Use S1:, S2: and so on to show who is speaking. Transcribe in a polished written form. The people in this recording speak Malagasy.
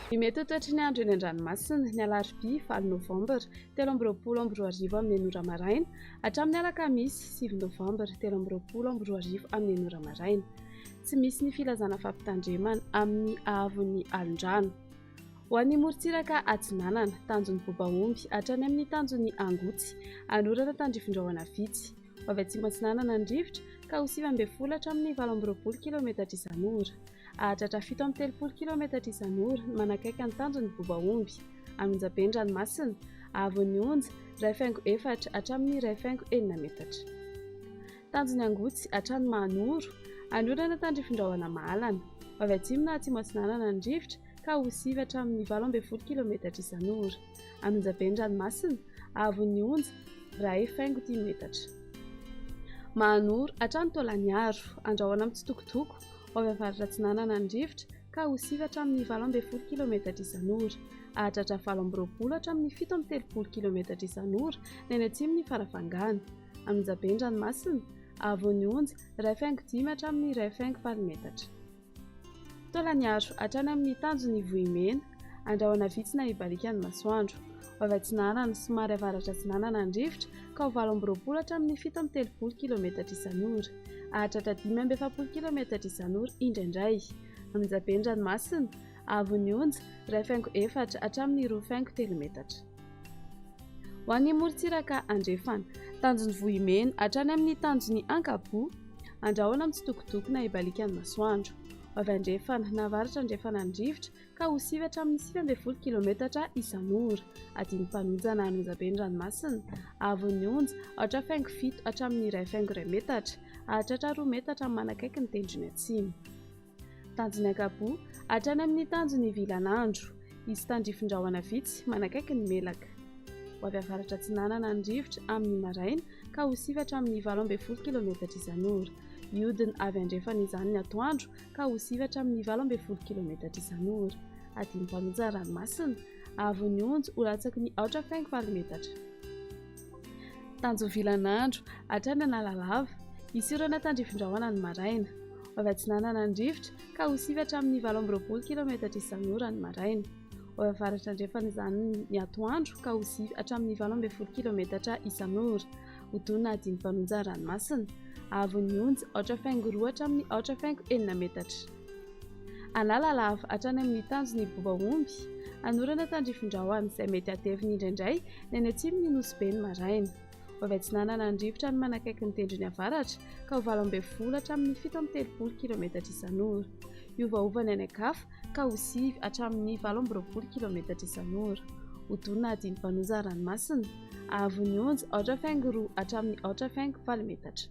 S1: Ny mety ho toetry ny andro eny an-dranomasina ny alarobia 7 novambra 2024 amin'ny 9 maraina hatramin'ny alakamisy 7 novambra 2024 amin'ny 9 maraina. Tsy misy ny filazana fampitandremana amin'ny ahavon'ny alondrano. Ho an'ny morontsiraka Atsinanana, tanjon'ny Bobaomby hatrany amin'ny tanjon'ny Angotsy, anorana tandrifin-drahona vitsy. Ho avy atsimo Atsinanana ny rivotra ka ho 9 hatramin'ny 20 km isan'ora. Ahatratra 7 km isan'ora manakaiky ny tanjon'ny Bobaomby. Anonjabe ny ranomasina, ahavon'ny onja 1,4 hatramin'ny 1,4 metatra. Tanjon'ny Angotsy hatrany Manoro, anorana tandrifin-drahona Mahalana. Ho avy atsimo na atsimo Atsinanana ny rivotra ka ho 9 hatramin'ny 12 km isan'ora. Anonjabe ny ranomasina, ahavon'ny onja 1,5 metatra. Mahanoro hatrany Taolagnaro, andrahoana amin'ny tsitokotoko. Ho avy avaratra Atsinanana ny rivotra ka ho 9 hatramin'ny 12 km isan'ora. Ahatratra 20 hatramin'ny 17 km isan'ora ny any atsimon' ny faravangana. Anonjabe ny ranomasina, ahavon'ny onja 1,5 hatramin'ny 1,5 metatra. Taolagnaro hatrany amin'ny tanjon'ny Vohimena, andrahoana vitsy na ibalikan'ny masoandro. Ho avy Atsinanana somary avaratra Atsinanana ny rivotra ka ho 20 hatramin'ny 17 km isan'ora. Ahatratra 17 km isan'ora indraindray. Anonjabe ny ranomasina, ahavon'ny onja 1,4 hatramin'ny 2,3 metatra. Ho an'ny morontsiraka Andrefana, tanjon'ny Vohimena hatrany amin'ny tanjon'ny Ankabo, andrahoana amin'ny tsitokotoko na ibalikan'ny masoandro. Ho avy Andrefana navaratra Andrefana ny rivotra ka ho 9 hatramin'ny 19 km isan'ora. Adiny mpanonjana Anonjabe ny ranomasina, ahavon'ny onja 8,7 hatramin'ny 1,2 metatra. Ahatratra 2 metatra manakaiky ny tendrony atsimo. Tanjon'ny Ankabo hatrany amin'ny tanjon'ny Vilanandro, izy tandrifin-drahona vitsy manakaiky ny Melaka. Ho avy avaratra Atsinanana ny rivotra amin'ny maraina ka ho 9 hatramin'ny 12 km isan'ora. Iodiny avy Andrefana izany ny atoandro ka ho 9 hatramin'ny 12 km isan'ora. Adiny mpanonjana ranomasina, ahavon'ny onja ho latsaky ny 8,5 metatra. Tanjon'ny Vilanandro hatrany Analalava, isorana tandrifin-drahona ny maraina. Ho avy Atsinanana ny rivotra ka ho 9 hatramin'ny 12 km isan'ora ny maraina. Ho avy avaratra Andrefana izany ny atoandro ka ho 9 hatramin'ny 12 km isan'ora. Hodonina adiny mpanonjana ranomasina, ahavon'ny onja 8,2 hatramin'ny 8,4 metatra. Analalava hatrany amin'ny tanjon'ny Bobaomby, anorana tandrifin-drahona izay mety ateviny indraindray ny any atsimon' ny Nosy ny maraina. Ho avy Atsinanana ny rivotra ny manakaiky ny tendrony avaratra ka ho 12 hatramin'ny 17 km isan'ora. Iovaova ny any ankafa ka ho 9 hatramin'ny 12 km isan'ora. Hodonina adiny mpanonjana ranomasina, ahavon'ny onja 8,2 hatramin'ny 8,5 metatra.